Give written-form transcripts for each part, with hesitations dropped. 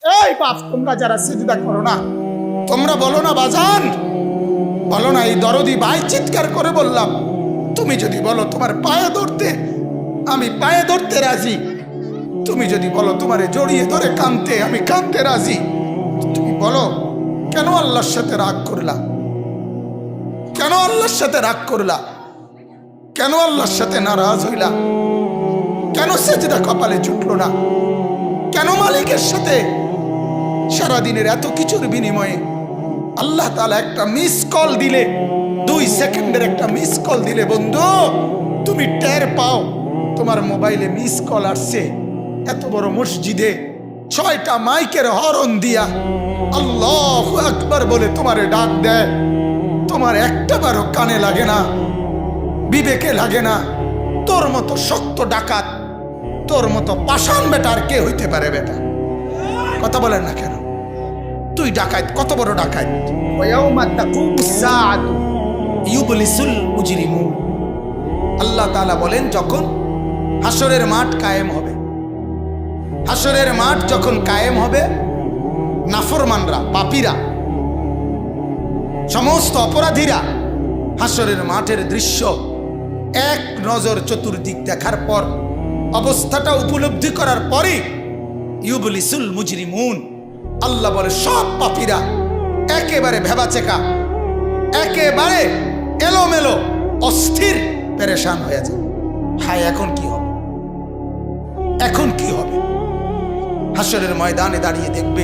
এই বাপ, তোমরা যারা সিজদা করো না, তোমরা বলো না বাজান, বলো না এই দরদি ভাই চিৎকার করে বললাম, তুমি যদি বলো তোমার পায়ে ধরতে, আমি পায়ে ধরতে রাজি। তুমি যদি বলো তোমারে জড়িয়ে ধরে কাঁদতে, আমি কাঁদতে রাজি। তুমি বলো কেন আল্লাহর সাথে রাগ করলা? কেন আল্লাহর সাথে রাগ করলা? কেন আল্লাহর সাথে নারাজ হইলা? কেন সেজদা কপালে জুটলো না? কেন মালিকের সাথে সারাদিনের এত কিছুর বিনিময়ে আল্লাহ তাআলা একটা মিস কল দিলে, 2 সেকেন্ডের একটা মিস কল দিলে বন্ধু তুমি টের পাও তোমার মোবাইলে মিস কল আসছে। এত বড় মসজিদে 6টা মাইকের হরন দিয়া আল্লাহু আকবার বলে তোমারে ডাক দেয়, তোমার একটাবারও কানে লাগে না, বিবেকে লাগে না। তোর মতো শক্ত ডাকাত, তোর মতো পাষাণ বেটা আর কে হইতে পারে? বেটা কথা বলেন না কেন? তুই ডাকাত, কত বড় ডাকাত। আল্লাহ তাআলা বলেন যখন হাসরের মাঠ কায়েম হবে, হাসরের মাঠ যখন কায়েম হবে, নাফরমানরা, পাপীরা, সমস্ত অপরাধীরা হাসরের মাঠের দৃশ্য এক নজর চতুর্দিক দেখার পর, অবস্থাটা উপলব্ধি করার পরে ইউবলিসুল মুজরিমুন, আল্লাহ বলে সব পাপীরা একেবারে ভেবাচেকা, একেবারে এলোমেলো, অস্থির, পেরেশান হয়ে যায়। হায় এখন কি হবে? এখন কি হবে? হাসরের ময়দানে দাঁড়িয়ে দেখবে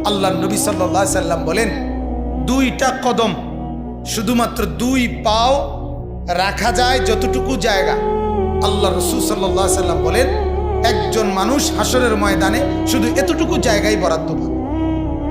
আল্লাহর নবী সাল্লাল্লাহু আলাইহি সাল্লাম বলেন 2টা কদম, শুধুমাত্র 2 পাও রাখা যায় যতটুকু জায়গা। আল্লাহ রাসূল সাল্লাল্লাহু আলাইহি সাল্লাম বলেন একজন মানুষ হাসরের ময়দানে শুধু এতটুকু জায়গায় বরাদ্দ পাবে।